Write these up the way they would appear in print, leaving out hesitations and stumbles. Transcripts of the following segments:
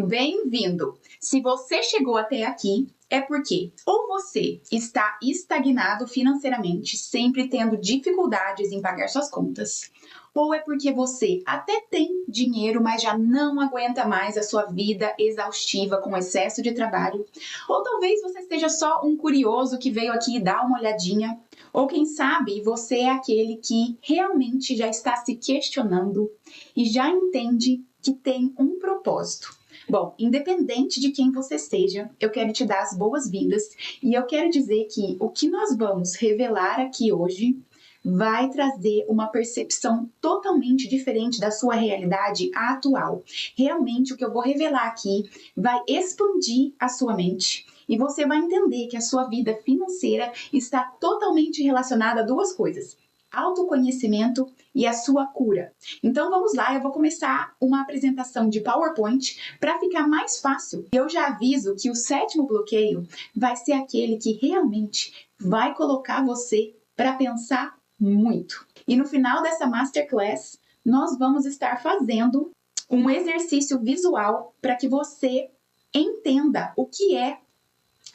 Bem-vindo! Se você chegou até aqui, é porque ou você está estagnado financeiramente, sempre tendo dificuldades em pagar suas contas, ou é porque você até tem dinheiro, mas já não aguenta mais a sua vida exaustiva com excesso de trabalho, ou talvez você seja só um curioso que veio aqui dar uma olhadinha, ou quem sabe você é aquele que realmente já está se questionando e já entende que tem um propósito. Bom, independente de quem você seja, eu quero te dar as boas-vindas e eu quero dizer que o que nós vamos revelar aqui hoje vai trazer uma percepção totalmente diferente da sua realidade atual. Realmente, o que eu vou revelar aqui vai expandir a sua mente e você vai entender que a sua vida financeira está totalmente relacionada a duas coisas: autoconhecimento e a sua cura. Então vamos lá, eu vou começar uma apresentação de PowerPoint para ficar mais fácil. Eu já aviso que o 7º bloqueio vai ser aquele que realmente vai colocar você para pensar muito. E no final dessa Masterclass, nós vamos estar fazendo um exercício visual para que você entenda o que é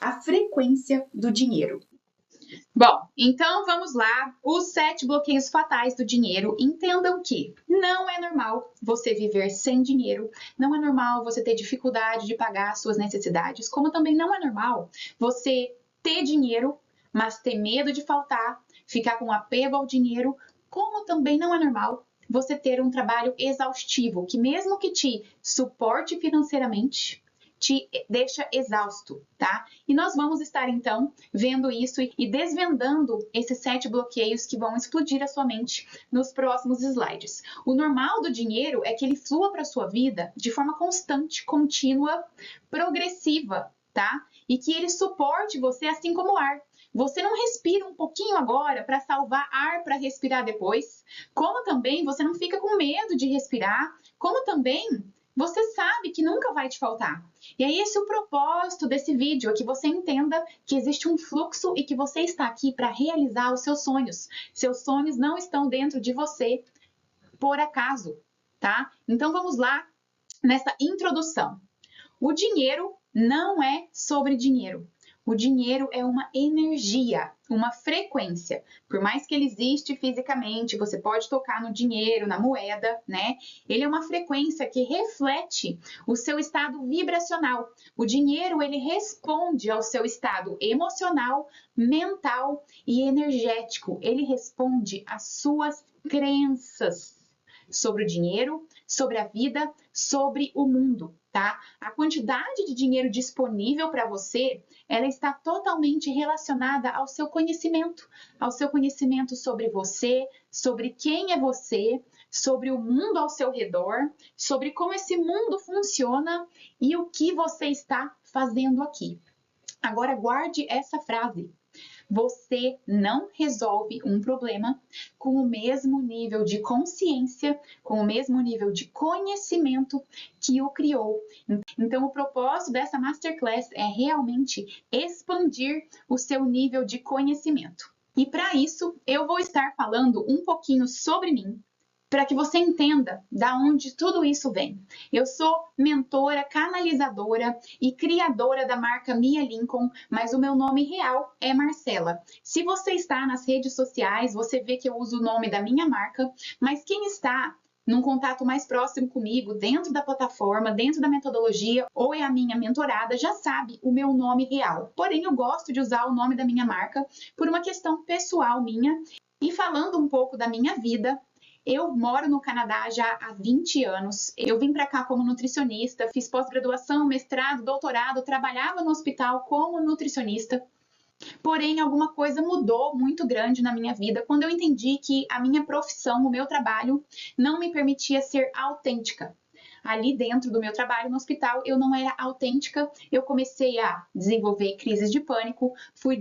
a frequência do dinheiro. Bom, então vamos lá. Os 7 bloqueios fatais do dinheiro. Entendam que não é normal você viver sem dinheiro, não é normal você ter dificuldade de pagar suas necessidades, como também não é normal você ter dinheiro, mas ter medo de faltar, ficar com apego ao dinheiro, como também não é normal você ter um trabalho exaustivo, que mesmo que te suporte financeiramente, te deixa exausto, tá? E nós vamos estar, então, vendo isso e desvendando esses 7 bloqueios que vão explodir a sua mente nos próximos slides. O normal do dinheiro é que ele flua para a sua vida de forma constante, contínua, progressiva, tá? E que ele suporte você assim como o ar. Você não respira um pouquinho agora para salvar ar para respirar depois, como também você não fica com medo de respirar, como também você sabe que nunca vai te faltar. E é esse o propósito desse vídeo, é que você entenda que existe um fluxo e que você está aqui para realizar os seus sonhos. Seus sonhos não estão dentro de você por acaso, tá? Então vamos lá nessa introdução. O dinheiro não é sobre dinheiro. O dinheiro é uma energia, uma frequência. Por mais que ele existe fisicamente, você pode tocar no dinheiro, na moeda, né? Ele é uma frequência que reflete o seu estado vibracional. O dinheiro, ele responde ao seu estado emocional, mental e energético. Ele responde às suas crenças sobre o dinheiro, sobre a vida, sobre o mundo, tá? A quantidade de dinheiro disponível para você, ela está totalmente relacionada ao seu conhecimento sobre você, sobre quem é você, sobre o mundo ao seu redor, sobre como esse mundo funciona e o que você está fazendo aqui. Agora guarde essa frase. Você não resolve um problema com o mesmo nível de consciência, com o mesmo nível de conhecimento que o criou. Então, o propósito dessa Masterclass é realmente expandir o seu nível de conhecimento. E para isso, eu vou estar falando um pouquinho sobre mim, para que você entenda da onde tudo isso vem. Eu sou mentora, canalizadora e criadora da marca Mia Lincoln, mas o meu nome real é Marcela. Se você está nas redes sociais, você vê que eu uso o nome da minha marca, mas quem está num contato mais próximo comigo, dentro da plataforma, dentro da metodologia, ou é a minha mentorada, já sabe o meu nome real. Porém, eu gosto de usar o nome da minha marca por uma questão pessoal minha. E falando um pouco da minha vida, eu moro no Canadá já há 20 anos. Eu vim para cá como nutricionista, fiz pós-graduação, mestrado, doutorado, trabalhava no hospital como nutricionista. Porém, alguma coisa mudou muito grande na minha vida quando eu entendi que a minha profissão, o meu trabalho, não me permitia ser autêntica. Ali dentro do meu trabalho no hospital, eu não era autêntica. Eu comecei a desenvolver crises de pânico, fui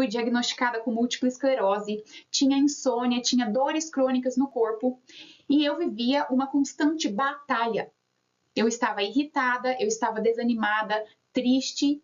diagnosticada com múltipla esclerose, tinha insônia, tinha dores crônicas no corpo e eu vivia uma constante batalha. Eu estava irritada, eu estava desanimada, triste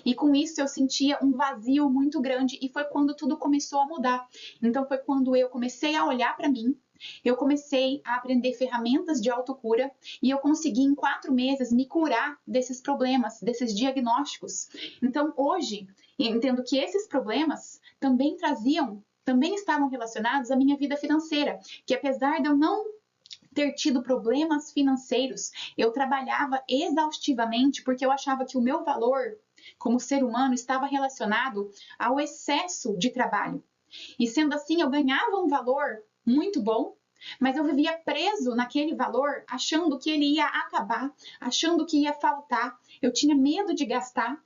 e com isso eu sentia um vazio muito grande e foi quando tudo começou a mudar. Então foi quando eu comecei a olhar para mim, eu comecei a aprender ferramentas de autocura e eu consegui em 4 meses me curar desses problemas, desses diagnósticos. Então hoje eu entendo que esses problemas também estavam relacionados à minha vida financeira, que apesar de eu não ter tido problemas financeiros, eu trabalhava exaustivamente porque eu achava que o meu valor como ser humano estava relacionado ao excesso de trabalho. E sendo assim, eu ganhava um valor muito bom, mas eu vivia preso naquele valor, achando que ele ia acabar, achando que ia faltar. Eu tinha medo de gastar.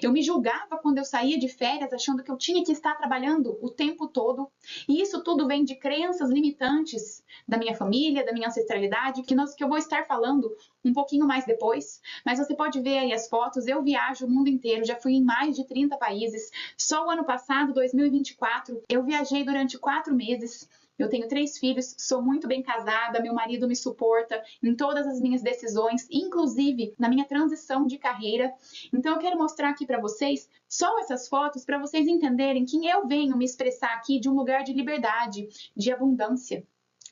Eu me julgava quando eu saía de férias, achando que eu tinha que estar trabalhando o tempo todo. E isso tudo vem de crenças limitantes da minha família, da minha ancestralidade, que eu vou estar falando um pouquinho mais depois. Mas você pode ver aí as fotos, eu viajo o mundo inteiro, já fui em mais de 30 países. Só o ano passado, 2024, eu viajei durante 4 meses. Eu tenho 3 filhos, sou muito bem casada, meu marido me suporta em todas as minhas decisões, inclusive na minha transição de carreira. Então eu quero mostrar aqui para vocês só essas fotos para vocês entenderem que eu venho me expressar aqui de um lugar de liberdade, de abundância,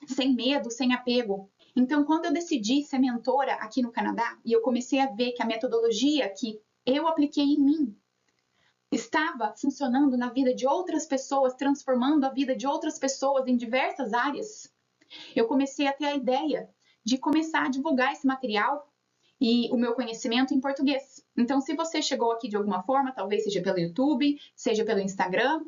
sem medo, sem apego. Então, quando eu decidi ser mentora aqui no Canadá e eu comecei a ver que a metodologia que eu apliquei em mim estava funcionando na vida de outras pessoas, transformando a vida de outras pessoas em diversas áreas, eu comecei a ter a ideia de começar a divulgar esse material e o meu conhecimento em português. Então, se você chegou aqui de alguma forma, talvez seja pelo YouTube, seja pelo Instagram,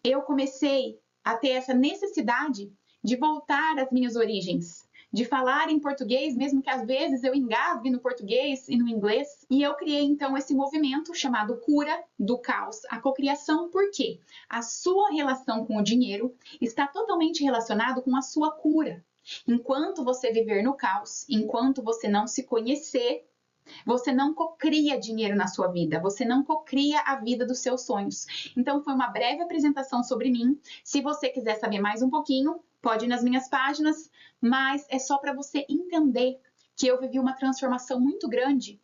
eu comecei a ter essa necessidade de voltar às minhas origens, de falar em português, mesmo que às vezes eu engasgue no português e no inglês. E eu criei então esse movimento chamado Cura do Caos, a cocriação, porque a sua relação com o dinheiro está totalmente relacionado com a sua cura. Enquanto você viver no caos, enquanto você não se conhecer, você não cocria dinheiro na sua vida, você não cocria a vida dos seus sonhos. Então foi uma breve apresentação sobre mim. Se você quiser saber mais um pouquinho, pode ir nas minhas páginas, mas é só para você entender que eu vivi uma transformação muito grande.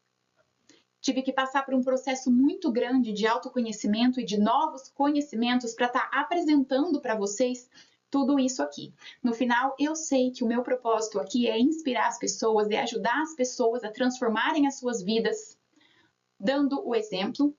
Tive que passar por um processo muito grande de autoconhecimento e de novos conhecimentos para estar apresentando para vocês tudo isso aqui. No final, eu sei que o meu propósito aqui é inspirar as pessoas, é ajudar as pessoas a transformarem as suas vidas, dando o exemplo,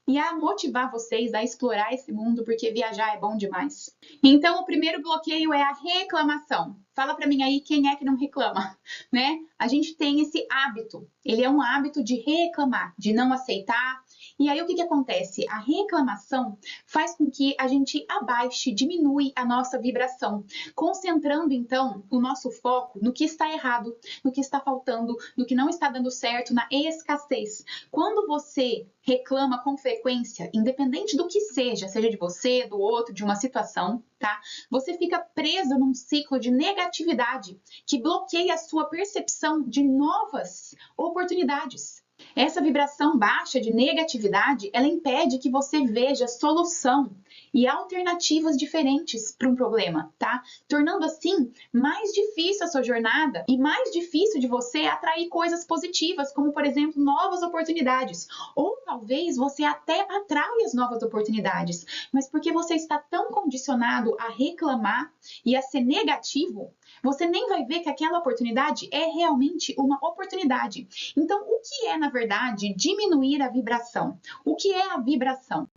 e a motivar vocês a explorar esse mundo, porque viajar é bom demais. Então, o primeiro bloqueio é a reclamação. Fala para mim aí quem é que não reclama, né? A gente tem esse hábito, ele é um hábito de reclamar, de não aceitar. E aí o que acontece? A reclamação faz com que a gente abaixe, diminui a nossa vibração, concentrando então o nosso foco no que está errado, no que está faltando, no que não está dando certo, na escassez. Quando você reclama com frequência, independente do que seja de você, do outro, de uma situação, tá? Você fica preso num ciclo de negatividade que bloqueia a sua percepção de novas oportunidades. Essa vibração baixa de negatividade, ela impede que você veja solução e alternativas diferentes para um problema, tá? Tornando assim mais difícil a sua jornada e mais difícil de você atrair coisas positivas, como por exemplo, novas oportunidades. Ou talvez você até atrai as novas oportunidades, mas porque você está tão condicionado a reclamar e a ser negativo, você nem vai ver que aquela oportunidade é realmente uma oportunidade. Então, o que é, na verdade, diminuir a vibração? O que é a vibração?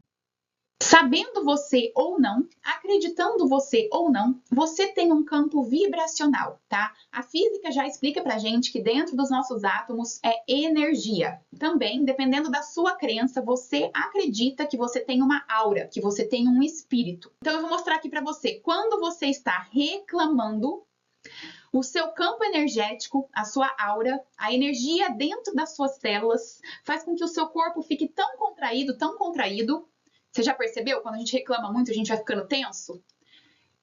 Sabendo você ou não, acreditando você ou não, você tem um campo vibracional, tá? A física já explica pra gente que dentro dos nossos átomos é energia. Também, dependendo da sua crença, você acredita que você tem uma aura, que você tem um espírito. Então eu vou mostrar aqui pra você. Quando você está reclamando, o seu campo energético, a sua aura, a energia dentro das suas células, faz com que o seu corpo fique tão contraído. Você já percebeu? Quando a gente reclama muito, a gente vai ficando tenso?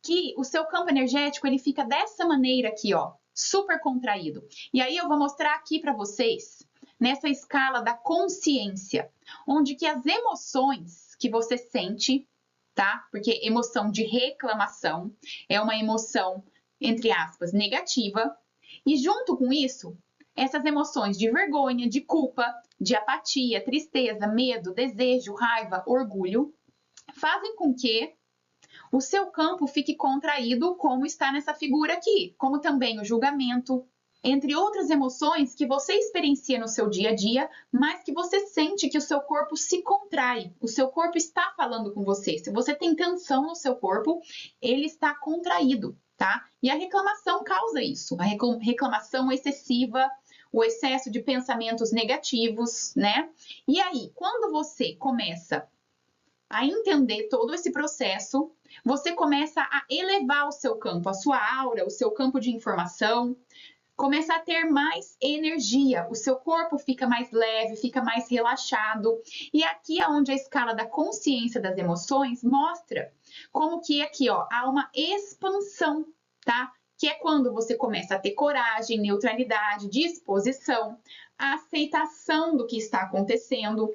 Que o seu campo energético, ele fica dessa maneira aqui, ó, super contraído. E aí eu vou mostrar aqui para vocês, nessa escala da consciência, onde que as emoções que você sente, tá? Porque emoção de reclamação é uma emoção, entre aspas, negativa. E junto com isso, essas emoções de vergonha, de culpa, de apatia, tristeza, medo, desejo, raiva, orgulho, fazem com que o seu campo fique contraído, como está nessa figura aqui, como também o julgamento, entre outras emoções que você experiencia no seu dia a dia, mas que você sente que o seu corpo se contrai, o seu corpo está falando com você. Se você tem tensão no seu corpo, ele está contraído, tá? E a reclamação causa isso, a reclamação excessiva, o excesso de pensamentos negativos, né? E aí, quando você começa a entender todo esse processo, você começa a elevar o seu campo, a sua aura, o seu campo de informação, começa a ter mais energia, o seu corpo fica mais leve, fica mais relaxado. E aqui é onde a escala da consciência das emoções mostra como que aqui, ó, há uma expansão, tá? Que é quando você começa a ter coragem, neutralidade, disposição, a aceitação do que está acontecendo,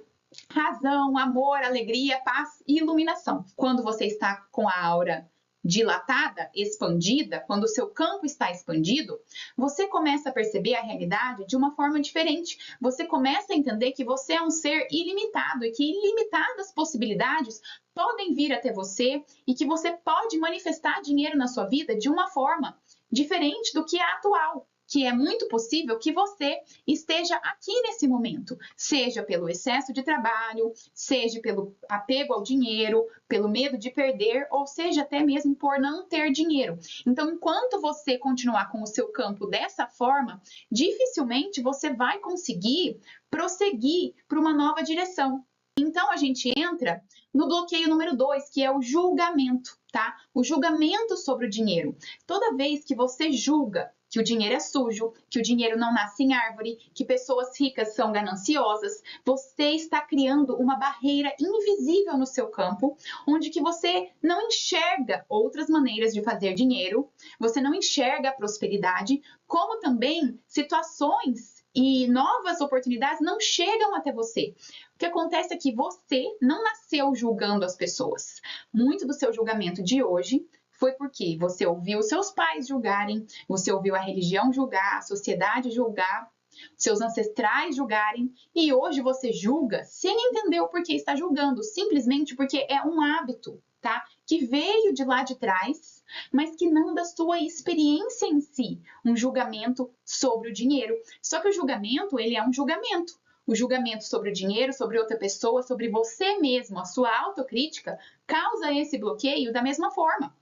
razão, amor, alegria, paz e iluminação. Quando você está com a aura dilatada, expandida, quando o seu campo está expandido, você começa a perceber a realidade de uma forma diferente. Você começa a entender que você é um ser ilimitado e que ilimitadas possibilidades podem vir até você e que você pode manifestar dinheiro na sua vida de uma forma diferente do que a atual, que é muito possível que você esteja aqui nesse momento, seja pelo excesso de trabalho, seja pelo apego ao dinheiro, pelo medo de perder, ou seja até mesmo por não ter dinheiro. Então, enquanto você continuar com o seu campo dessa forma, dificilmente você vai conseguir prosseguir para uma nova direção. Então, a gente entra no bloqueio número 2, que é o julgamento, tá? O julgamento sobre o dinheiro. Toda vez que você julga que o dinheiro é sujo, que o dinheiro não nasce em árvore, que pessoas ricas são gananciosas, você está criando uma barreira invisível no seu campo, onde que você não enxerga outras maneiras de fazer dinheiro, você não enxerga a prosperidade, como também situações e novas oportunidades não chegam até você. O que acontece é que você não nasceu julgando as pessoas. Muito do seu julgamento de hoje foi porque você ouviu seus pais julgarem, você ouviu a religião julgar, a sociedade julgar, seus ancestrais julgarem, e hoje você julga sem entender o porquê está julgando, simplesmente porque é um hábito, tá? Que veio de lá de trás, mas que não da sua experiência em si, um julgamento sobre o dinheiro. Só que o julgamento, ele é um julgamento. O julgamento sobre o dinheiro, sobre outra pessoa, sobre você mesmo, a sua autocrítica, causa esse bloqueio da mesma forma.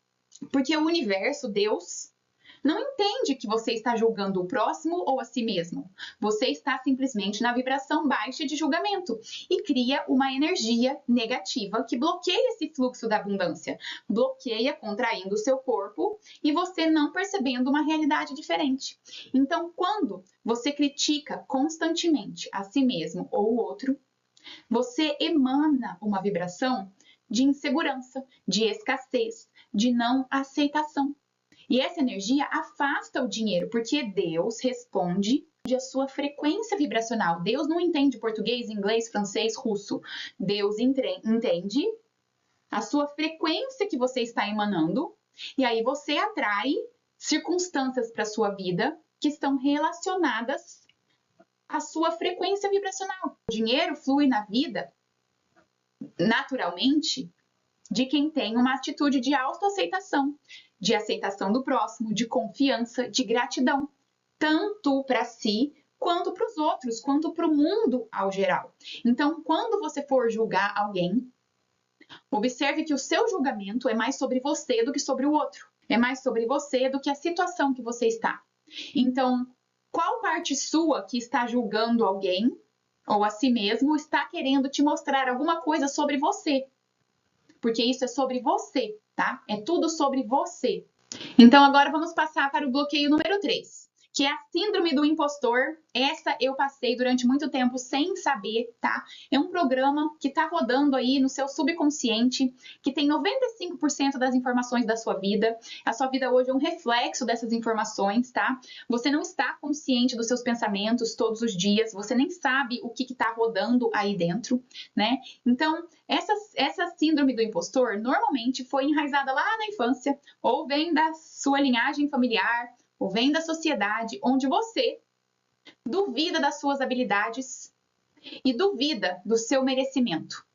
Porque o universo, Deus, não entende que você está julgando o próximo ou a si mesmo. Você está simplesmente na vibração baixa de julgamento e cria uma energia negativa que bloqueia esse fluxo da abundância. Bloqueia contraindo o seu corpo e você não percebendo uma realidade diferente. Então, quando você critica constantemente a si mesmo ou o outro, você emana uma vibração de insegurança, de escassez, de não aceitação. E essa energia afasta o dinheiro, porque Deus responde a sua frequência vibracional. Deus não entende português, inglês, francês, russo. Deus entende a sua frequência que você está emanando, e aí você atrai circunstâncias para a sua vida que estão relacionadas à sua frequência vibracional. O dinheiro flui na vida naturalmente de quem tem uma atitude de autoaceitação, de aceitação do próximo, de confiança, de gratidão, tanto para si, quanto para os outros, quanto para o mundo ao geral. Então, quando você for julgar alguém, observe que o seu julgamento é mais sobre você do que sobre o outro, é mais sobre você do que a situação que você está. Então, qual parte sua que está julgando alguém ou a si mesmo está querendo te mostrar alguma coisa sobre você? Porque isso é sobre você, tá? É tudo sobre você. Então, agora vamos passar para o bloqueio número 3, que é a síndrome do impostor. Essa eu passei durante muito tempo sem saber, tá? É um programa que tá rodando aí no seu subconsciente, que tem 95% das informações da sua vida. A sua vida hoje é um reflexo dessas informações, tá? Você não está consciente dos seus pensamentos todos os dias, você nem sabe o que tá rodando aí dentro, né? Então, essa síndrome do impostor normalmente foi enraizada lá na infância, ou vem da sua linhagem familiar, ou vem da sociedade, onde você duvida das suas habilidades e duvida do seu merecimento.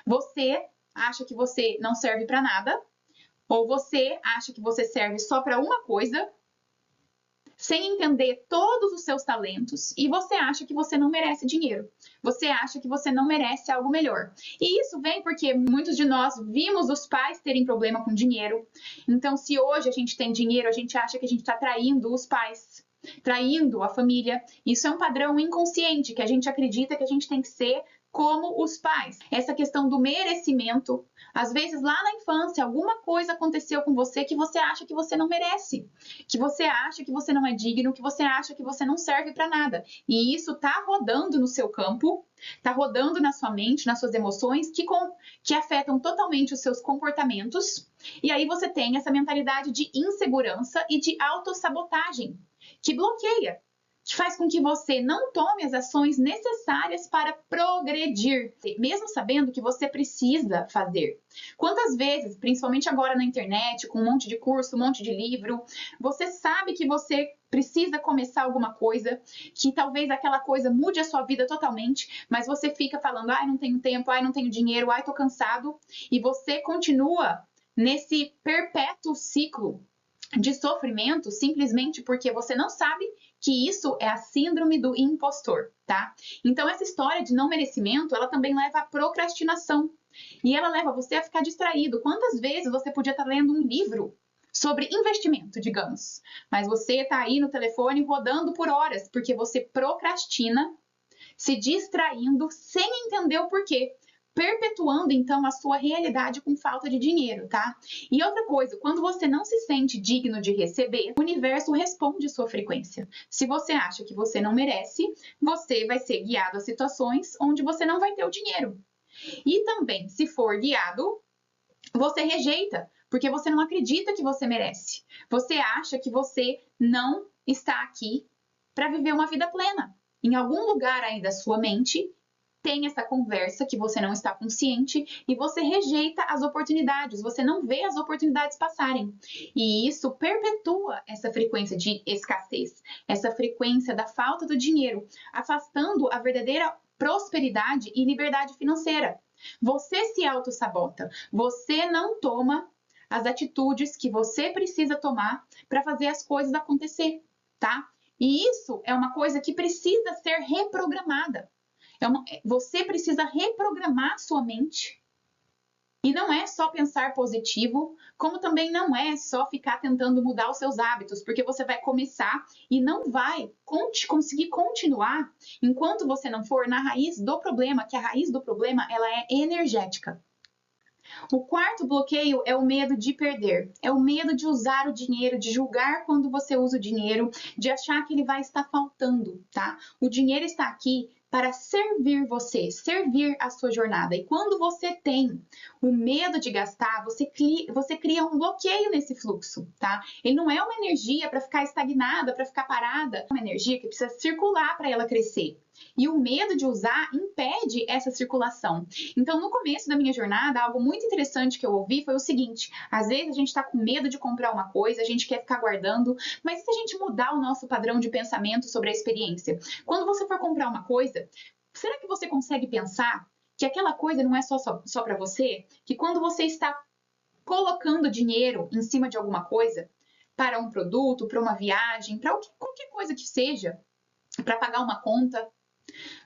Você acha que você não serve para nada, Ou você acha que você serve só para uma coisa, sem entender todos os seus talentos, e você acha que você não merece dinheiro. Você acha que você não merece algo melhor. E isso vem porque muitos de nós vimos os pais terem problema com dinheiro. Então, se hoje a gente tem dinheiro, a gente acha que a gente está traindo os pais, traindo a família. Isso é um padrão inconsciente, que a gente acredita que a gente tem que ser como os pais. Essa questão do merecimento, às vezes lá na infância alguma coisa aconteceu com você que você acha que você não merece, que você acha que você não é digno, que você acha que você não serve para nada. E isso tá rodando no seu campo, tá rodando na sua mente, nas suas emoções, que afetam totalmente os seus comportamentos. E aí você tem essa mentalidade de insegurança e de autossabotagem, que bloqueia, que faz com que você não tome as ações necessárias para progredir, mesmo sabendo que você precisa fazer. Quantas vezes, principalmente agora na internet, com um monte de curso, um monte de livro, você sabe que você precisa começar alguma coisa, que talvez aquela coisa mude a sua vida totalmente, mas você fica falando, ai, não tenho tempo, ai, não tenho dinheiro, ai, tô cansado, e você continua nesse perpétuo ciclo de sofrimento simplesmente porque você não sabe que isso é a síndrome do impostor, tá? Então essa história de não merecimento, ela também leva à procrastinação. E ela leva você a ficar distraído. Quantas vezes você podia estar lendo um livro sobre investimento, digamos, mas você está aí no telefone rodando por horas porque você procrastina, se distraindo sem entender o porquê, perpetuando então a sua realidade com falta de dinheiro, tá? E outra coisa, quando você não se sente digno de receber, o universo responde sua frequência. Se você acha que você não merece, você vai ser guiado a situações onde você não vai ter o dinheiro. E também, se for guiado, você rejeita, porque você não acredita que você merece. Você acha que você não está aqui para viver uma vida plena. Em algum lugar aí da sua mente tem essa conversa que você não está consciente e você rejeita as oportunidades, você não vê as oportunidades passarem. E isso perpetua essa frequência de escassez, essa frequência da falta do dinheiro, afastando a verdadeira prosperidade e liberdade financeira. Você se auto-sabota, você não toma as atitudes que você precisa tomar para fazer as coisas acontecer, tá? E isso é uma coisa que precisa ser reprogramada. Você precisa reprogramar sua mente. E não é só pensar positivo, como também não é só ficar tentando mudar os seus hábitos, porque você vai começar e não vai conseguir continuar enquanto você não for na raiz do problema, que a raiz do problema ela é energética. O quarto bloqueio é o medo de perder, é o medo de usar o dinheiro, de julgar quando você usa o dinheiro, de achar que ele vai estar faltando, tá? O dinheiro está aqui para servir você, servir a sua jornada. E quando você tem o medo de gastar, você cria um bloqueio nesse fluxo, tá? Ele não é uma energia para ficar estagnada, para ficar parada, é uma energia que precisa circular para ela crescer. E o medo de usar impede essa circulação. Então, no começo da minha jornada, algo muito interessante que eu ouvi foi o seguinte: às vezes a gente está com medo de comprar uma coisa, a gente quer ficar guardando, mas e se a gente mudar o nosso padrão de pensamento sobre a experiência? Quando você for comprar uma coisa, será que você consegue pensar que aquela coisa não é só para você? Que quando você está colocando dinheiro em cima de alguma coisa, para um produto, para uma viagem, para qualquer coisa que seja, para pagar uma conta,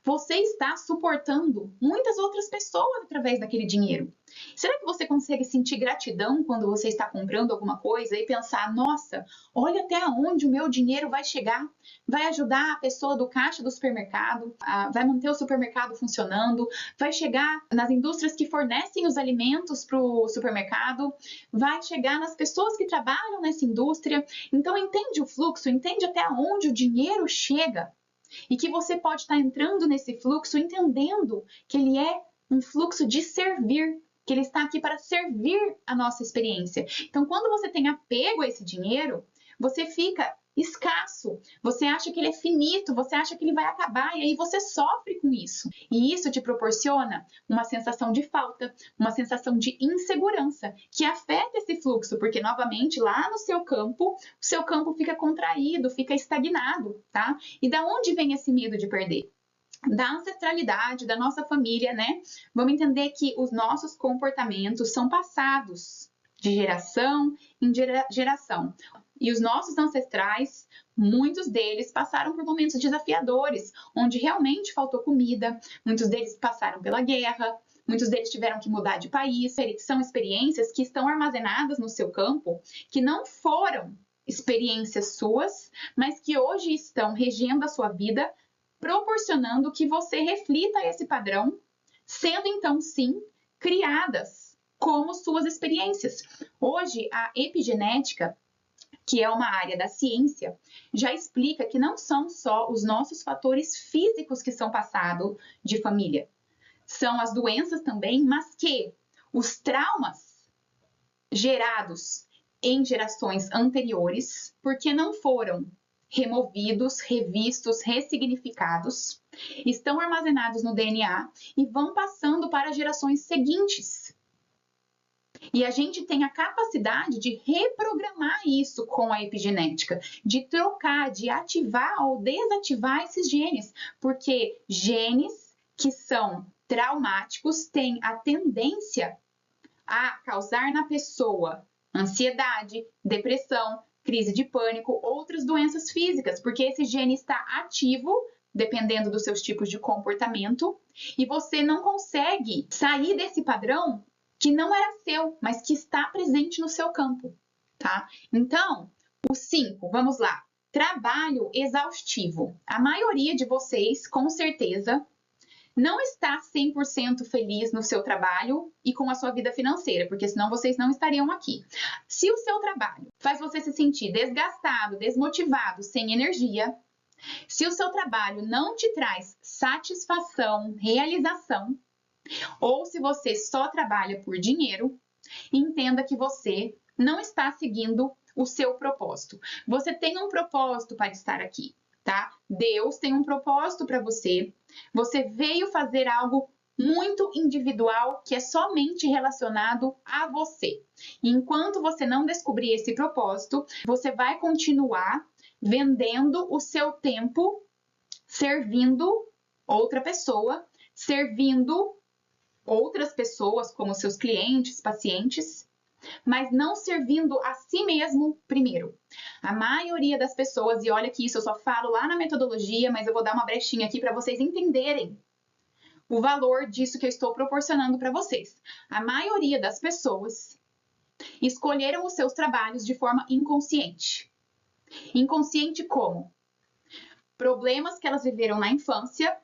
você está suportando muitas outras pessoas através daquele dinheiro. Será que você consegue sentir gratidão quando você está comprando alguma coisa e pensar, nossa, olha até onde o meu dinheiro vai chegar, vai ajudar a pessoa do caixa do supermercado, vai manter o supermercado funcionando, vai chegar nas indústrias que fornecem os alimentos para o supermercado, vai chegar nas pessoas que trabalham nessa indústria. Então entende o fluxo, entende até onde o dinheiro chega. E que você pode estar entrando nesse fluxo entendendo que ele é um fluxo de servir, que ele está aqui para servir a nossa experiência. Então, quando você tem apego a esse dinheiro, você fica escasso, você acha que ele é finito, você acha que ele vai acabar e aí você sofre com isso. E isso te proporciona uma sensação de falta, uma sensação de insegurança que afeta esse fluxo, porque novamente lá no seu campo, o seu campo fica contraído, fica estagnado, tá? E da onde vem esse medo de perder? Da ancestralidade, da nossa família, né? Vamos entender que os nossos comportamentos são passados. de geração em geração. E os nossos ancestrais, muitos deles passaram por momentos desafiadores, onde realmente faltou comida, muitos deles passaram pela guerra, muitos deles tiveram que mudar de país. São experiências que estão armazenadas no seu campo, que não foram experiências suas, mas que hoje estão regendo a sua vida, proporcionando que você reflita esse padrão, sendo então sim criadas como suas experiências. Hoje a epigenética, que é uma área da ciência, já explica que não são só os nossos fatores físicos que são passados de família, são as doenças também, mas que os traumas gerados em gerações anteriores, porque não foram removidos, revistos, ressignificados, estão armazenados no DNA e vão passando para gerações seguintes. E a gente tem a capacidade de reprogramar isso com a epigenética, de trocar, de ativar ou desativar esses genes, porque genes que são traumáticos têm a tendência a causar na pessoa ansiedade, depressão, crise de pânico, outras doenças físicas, porque esse gene está ativo, dependendo dos seus tipos de comportamento, e você não consegue sair desse padrão que não era seu, mas que está presente no seu campo, tá? Então, o 5, vamos lá. Trabalho exaustivo. A maioria de vocês, com certeza, não está 100% feliz no seu trabalho e com a sua vida financeira, porque senão vocês não estariam aqui. Se o seu trabalho faz você se sentir desgastado, desmotivado, sem energia, se o seu trabalho não te traz satisfação, realização, ou se você só trabalha por dinheiro, entenda que você não está seguindo o seu propósito. Você tem um propósito para estar aqui, tá? Deus tem um propósito para você. Você veio fazer algo muito individual que é somente relacionado a você. E enquanto você não descobrir esse propósito, você vai continuar vendendo o seu tempo, servindo outra pessoa, servindo outras pessoas como seus clientes, pacientes, mas não servindo a si mesmo primeiro. A maioria das pessoas, e olha que isso eu só falo lá na metodologia, mas eu vou dar uma brechinha aqui para vocês entenderem o valor disso que eu estou proporcionando para vocês. A maioria das pessoas escolheram os seus trabalhos de forma inconsciente. Inconsciente como? Problemas que elas viveram na infância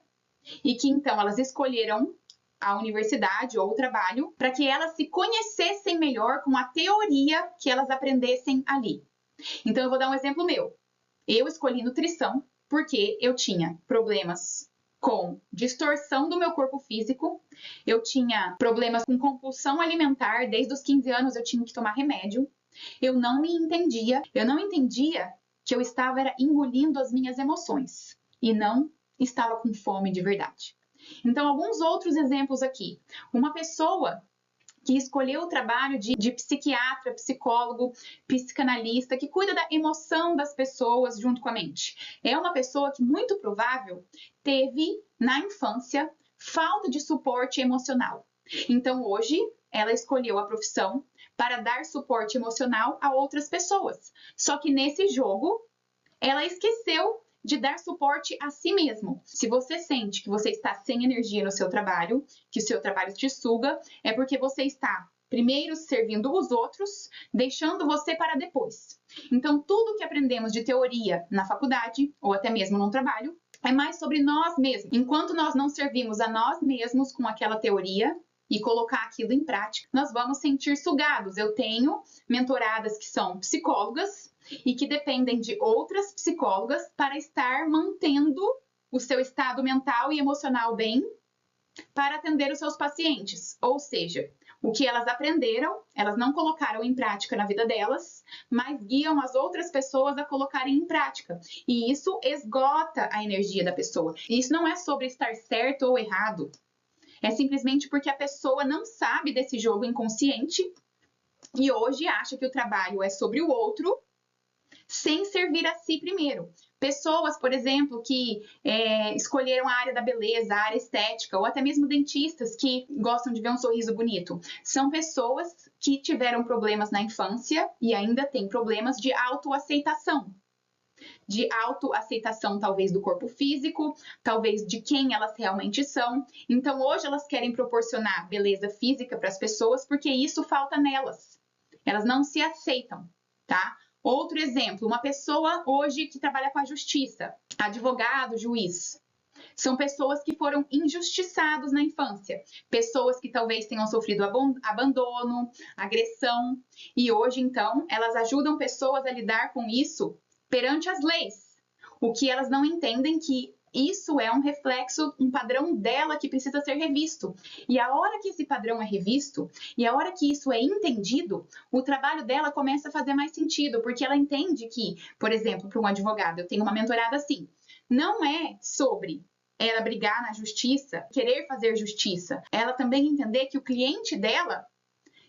e que então elas escolheram a universidade ou o trabalho para que elas se conhecessem melhor com a teoria que elas aprendessem ali. Então eu vou dar um exemplo meu. Eu escolhi nutrição porque eu tinha problemas com distorção do meu corpo físico, eu tinha problemas com compulsão alimentar, desde os 15 anos eu tinha que tomar remédio, eu não me entendia, eu não entendia que eu estava engolindo as minhas emoções e não estava com fome de verdade. Então, alguns outros exemplos aqui. Uma pessoa que escolheu o trabalho de psiquiatra, psicólogo, psicanalista, que cuida da emoção das pessoas junto com a mente. É uma pessoa que, muito provável, teve, na infância, falta de suporte emocional. Então, hoje, ela escolheu a profissão para dar suporte emocional a outras pessoas. Só que nesse jogo, ela esqueceu de dar suporte a si mesmo. Se você sente que você está sem energia no seu trabalho, que o seu trabalho te suga, é porque você está primeiro servindo os outros, deixando você para depois. Então, tudo que aprendemos de teoria na faculdade, ou até mesmo no trabalho, é mais sobre nós mesmos. Enquanto nós não servimos a nós mesmos com aquela teoria e colocar aquilo em prática, nós vamos sentir sugados. Eu tenho mentoradas que são psicólogas e que dependem de outras psicólogas para estar mantendo o seu estado mental e emocional bem para atender os seus pacientes. Ou seja, o que elas aprenderam, elas não colocaram em prática na vida delas, mas guiam as outras pessoas a colocarem em prática. E isso esgota a energia da pessoa. E isso não é sobre estar certo ou errado. É simplesmente porque a pessoa não sabe desse jogo inconsciente e hoje acha que o trabalho é sobre o outro, sem servir a si primeiro. Pessoas, por exemplo, que escolheram a área da beleza, a área estética, ou até mesmo dentistas que gostam de ver um sorriso bonito. São pessoas que tiveram problemas na infância e ainda têm problemas de autoaceitação. De autoaceitação, talvez, do corpo físico, talvez de quem elas realmente são. Então, hoje elas querem proporcionar beleza física para as pessoas porque isso falta nelas. Elas não se aceitam, tá? Outro exemplo, uma pessoa hoje que trabalha com a justiça, advogado, juiz. São pessoas que foram injustiçados na infância, pessoas que talvez tenham sofrido abandono, agressão, e hoje, então, elas ajudam pessoas a lidar com isso perante as leis. O que elas não entendem que isso é um reflexo, um padrão dela que precisa ser revisto. E a hora que esse padrão é revisto, e a hora que isso é entendido, o trabalho dela começa a fazer mais sentido, porque ela entende que, por exemplo, para um advogado, eu tenho uma mentorada assim, não é sobre ela brigar na justiça, querer fazer justiça, ela também entender que o cliente dela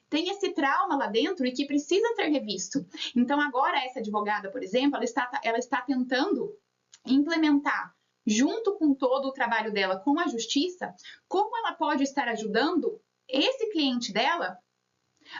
tem esse trauma lá dentro e que precisa ser revisto. Então, agora, essa advogada, por exemplo, ela está tentando implementar, junto com todo o trabalho dela com a justiça, como ela pode estar ajudando esse cliente dela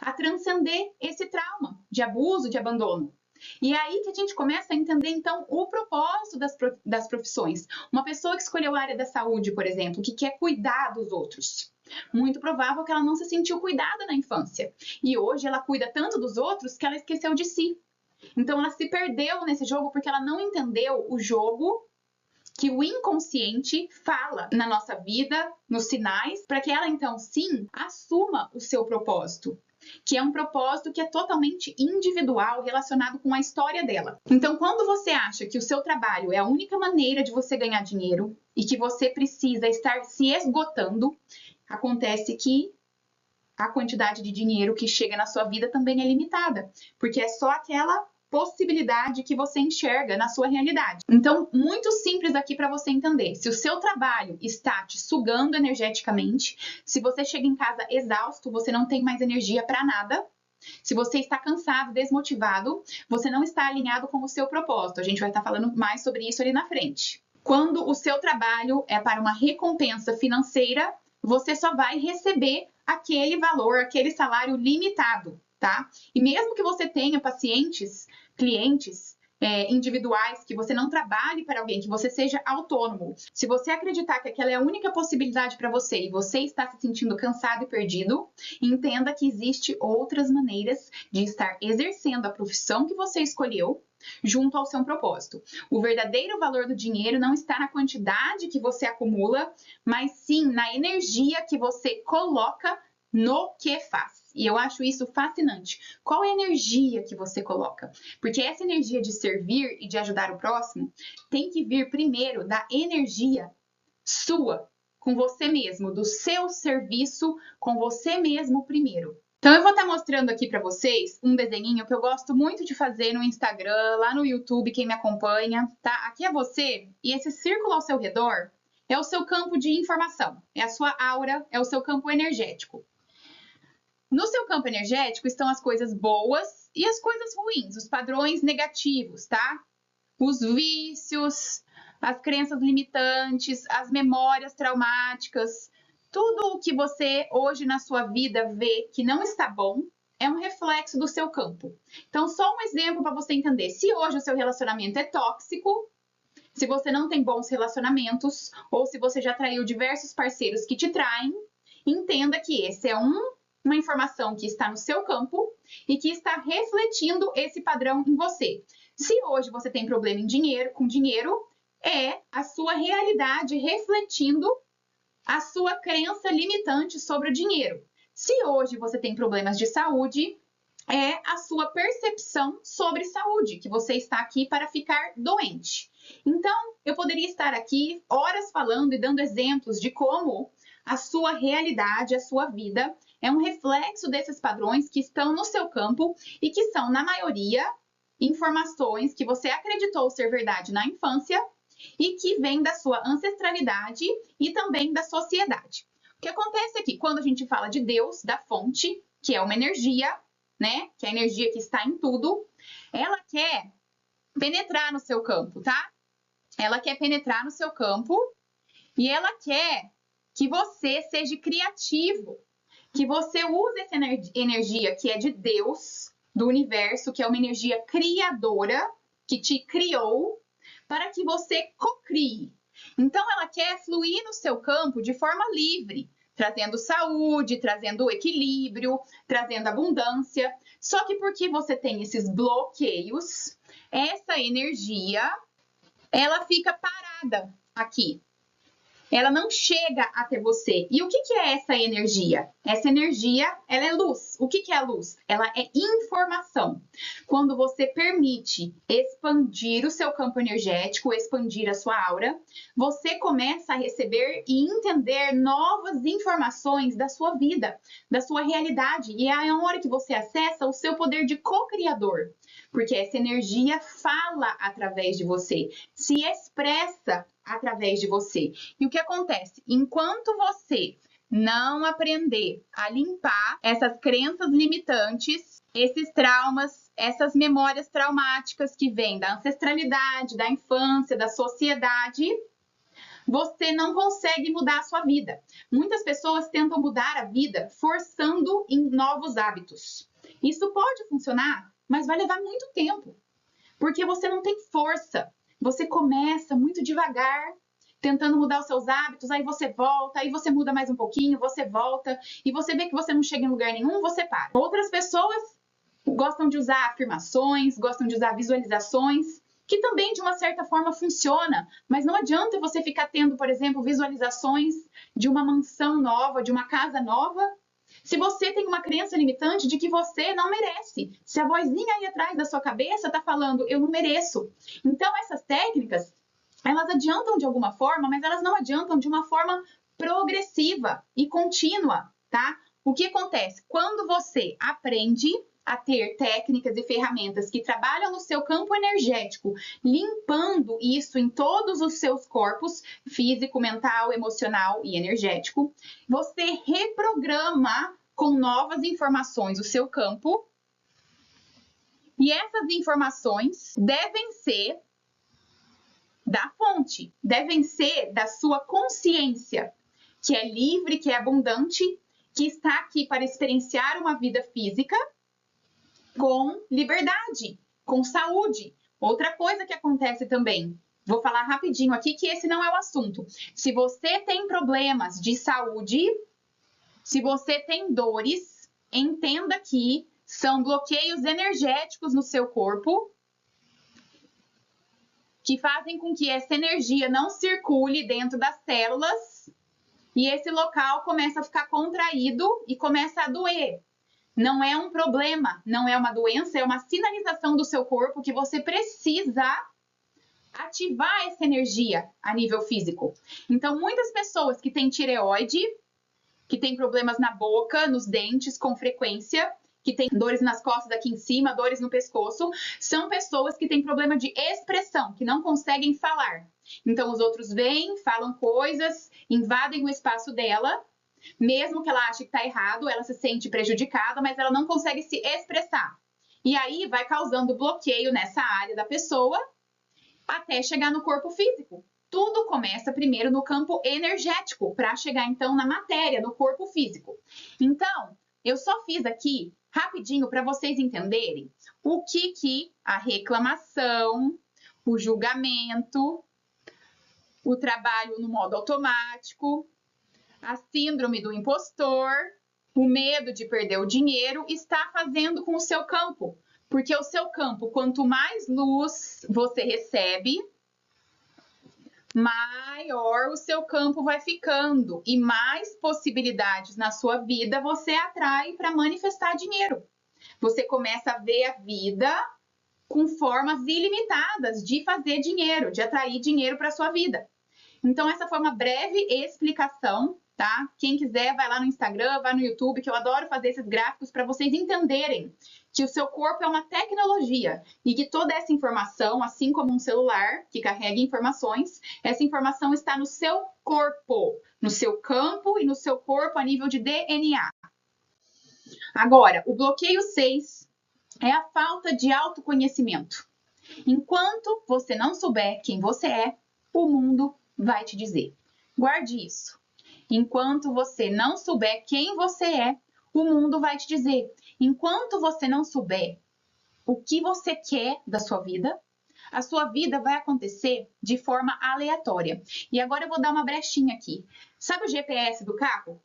a transcender esse trauma de abuso, de abandono. E é aí que a gente começa a entender, então, o propósito das profissões. Uma pessoa que escolheu a área da saúde, por exemplo, que quer cuidar dos outros. Muito provável que ela não se sentiu cuidada na infância. E hoje ela cuida tanto dos outros que ela esqueceu de si. Então ela se perdeu nesse jogo porque ela não entendeu o jogo que o inconsciente fala na nossa vida, nos sinais, para que ela então sim assuma o seu propósito, que é um propósito que é totalmente individual, relacionado com a história dela. Então, quando você acha que o seu trabalho é a única maneira de você ganhar dinheiro e que você precisa estar se esgotando, acontece que a quantidade de dinheiro que chega na sua vida também é limitada, porque é só aquela possibilidade que você enxerga na sua realidade. Então, muito simples aqui para você entender. Se o seu trabalho está te sugando energeticamente, se você chega em casa exausto, você não tem mais energia para nada. Se você está cansado, desmotivado, você não está alinhado com o seu propósito. A gente vai estar falando mais sobre isso ali na frente. Quando o seu trabalho é para uma recompensa financeira, você só vai receber aquele valor, aquele salário limitado, tá? E mesmo que você tenha pacientes, clientes individuais, que você não trabalhe para alguém, que você seja autônomo, se você acreditar que aquela é a única possibilidade para você e você está se sentindo cansado e perdido, entenda que existe outras maneiras de estar exercendo a profissão que você escolheu junto ao seu propósito. O verdadeiro valor do dinheiro não está na quantidade que você acumula, mas sim na energia que você coloca no que faz. E eu acho isso fascinante. Qual é a energia que você coloca? Porque essa energia de servir e de ajudar o próximo tem que vir primeiro da energia sua, com você mesmo, do seu serviço com você mesmo primeiro. Então eu vou estar mostrando aqui para vocês um desenhinho que eu gosto muito de fazer no Instagram, lá no YouTube, quem me acompanha, tá? Aqui é você e esse círculo ao seu redor é o seu campo de informação, é a sua aura, é o seu campo energético. No seu campo energético estão as coisas boas e as coisas ruins, os padrões negativos, tá? Os vícios, as crenças limitantes, as memórias traumáticas, tudo o que você hoje na sua vida vê que não está bom é um reflexo do seu campo. Então, só um exemplo para você entender. Se hoje o seu relacionamento é tóxico, se você não tem bons relacionamentos, ou se você já traiu diversos parceiros que te traem, entenda que esse é uma informação que está no seu campo e que está refletindo esse padrão em você. Se hoje você tem problema com dinheiro, é a sua realidade refletindo a sua crença limitante sobre o dinheiro. Se hoje você tem problemas de saúde, é a sua percepção sobre saúde, que você está aqui para ficar doente. Então, eu poderia estar aqui horas falando e dando exemplos de como a sua realidade, a sua vida, é um reflexo desses padrões que estão no seu campo e que são, na maioria, informações que você acreditou ser verdade na infância e que vêm da sua ancestralidade e também da sociedade. O que acontece aqui, quando a gente fala de Deus, da fonte, que é uma energia, né? Que é a energia que está em tudo, ela quer penetrar no seu campo, tá? Ela quer penetrar no seu campo e ela quer que você seja criativo, que você use essa energia que é de Deus, do universo, que é uma energia criadora, que te criou, para que você cocrie. Então, ela quer fluir no seu campo de forma livre, trazendo saúde, trazendo equilíbrio, trazendo abundância. Só que porque você tem esses bloqueios, essa energia, ela fica parada aqui. Ela não chega até você. E o que é essa energia? Essa energia, ela é luz. O que é a luz? Ela é informação. Quando você permite expandir o seu campo energético, expandir a sua aura, você começa a receber e entender novas informações da sua vida, da sua realidade. E é a hora que você acessa o seu poder de co-criador. Porque essa energia fala através de você, se expressa através de você. E o que acontece? Enquanto você não aprender a limpar essas crenças limitantes, esses traumas, essas memórias traumáticas que vêm da ancestralidade, da infância, da sociedade, você não consegue mudar a sua vida. Muitas pessoas tentam mudar a vida forçando em novos hábitos. Isso pode funcionar, mas vai levar muito tempo, porque você não tem força. Você começa muito devagar, tentando mudar os seus hábitos, aí você volta, aí você muda mais um pouquinho, você volta, e você vê que você não chega em lugar nenhum, você para. Outras pessoas gostam de usar afirmações, gostam de usar visualizações, que também de uma certa forma funciona, mas não adianta você ficar tendo, por exemplo, visualizações de uma mansão nova, de uma casa nova, se você tem uma crença limitante de que você não merece. Se a vozinha aí atrás da sua cabeça está falando, eu não mereço. Então, essas técnicas, elas adiantam de alguma forma, mas elas não adiantam de uma forma progressiva e contínua, tá? O que acontece? Quando você aprende a ter técnicas e ferramentas que trabalham no seu campo energético, limpando isso em todos os seus corpos, físico, mental, emocional e energético, você reprograma com novas informações o seu campo, e essas informações devem ser da fonte, devem ser da sua consciência, que é livre, que é abundante, que está aqui para experienciar uma vida física com liberdade, com saúde. Outra coisa que acontece também, vou falar rapidinho aqui que esse não é o assunto. Se você tem problemas de saúde, se você tem dores, entenda que são bloqueios energéticos no seu corpo que fazem com que essa energia não circule dentro das células e esse local começa a ficar contraído e começa a doer. Não é um problema, não é uma doença, é uma sinalização do seu corpo que você precisa ativar essa energia a nível físico. Então, muitas pessoas que têm tireoide, que têm problemas na boca, nos dentes com frequência, que têm dores nas costas aqui em cima, dores no pescoço, são pessoas que têm problema de expressão, que não conseguem falar. Então, os outros vêm, falam coisas, invadem o espaço dela, mesmo que ela ache que está errado, ela se sente prejudicada, mas ela não consegue se expressar. E aí vai causando bloqueio nessa área da pessoa até chegar no corpo físico. Tudo começa primeiro no campo energético, para chegar então na matéria, no corpo físico. Então, eu só fiz aqui rapidinho para vocês entenderem o que a reclamação, o julgamento, o trabalho no modo automático, a síndrome do impostor, o medo de perder o dinheiro está fazendo com o seu campo. Porque o seu campo, quanto mais luz você recebe, maior o seu campo vai ficando e mais possibilidades na sua vida você atrai para manifestar dinheiro. Você começa a ver a vida com formas ilimitadas de fazer dinheiro, de atrair dinheiro para sua vida. Então, essa foi uma breve explicação, tá? Quem quiser, vai lá no Instagram, vai no YouTube, que eu adoro fazer esses gráficos para vocês entenderem que o seu corpo é uma tecnologia e que toda essa informação, assim como um celular que carrega informações, essa informação está no seu corpo, no seu campo e no seu corpo a nível de DNA. Agora, o bloqueio 6 é a falta de autoconhecimento. Enquanto você não souber quem você é, o mundo vai te dizer. Guarde isso. Enquanto você não souber quem você é, o mundo vai te dizer. Enquanto você não souber o que você quer da sua vida, a sua vida vai acontecer de forma aleatória. E agora eu vou dar uma brechinha aqui. Sabe o GPS do carro?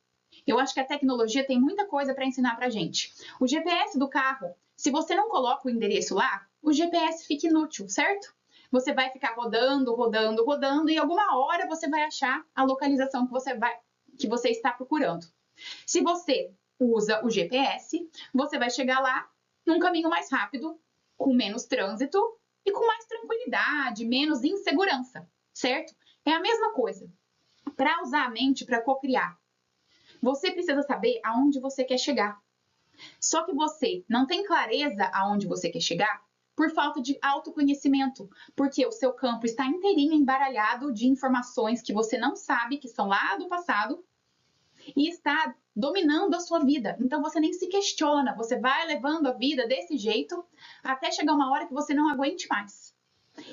Eu acho que a tecnologia tem muita coisa para ensinar para gente. O GPS do carro, se você não coloca o endereço lá, o GPS fica inútil, certo? Você vai ficar rodando, rodando, rodando e alguma hora você vai achar a localização que você está procurando. Se você usa o GPS, você vai chegar lá num caminho mais rápido, com menos trânsito e com mais tranquilidade, menos insegurança, certo? É a mesma coisa. Para usar a mente para cocriar, você precisa saber aonde você quer chegar. Só que você não tem clareza aonde você quer chegar por falta de autoconhecimento, porque o seu campo está inteirinho embaralhado de informações que você não sabe, que são lá do passado, e está dominando a sua vida. Então você nem se questiona, você vai levando a vida desse jeito até chegar uma hora que você não aguente mais.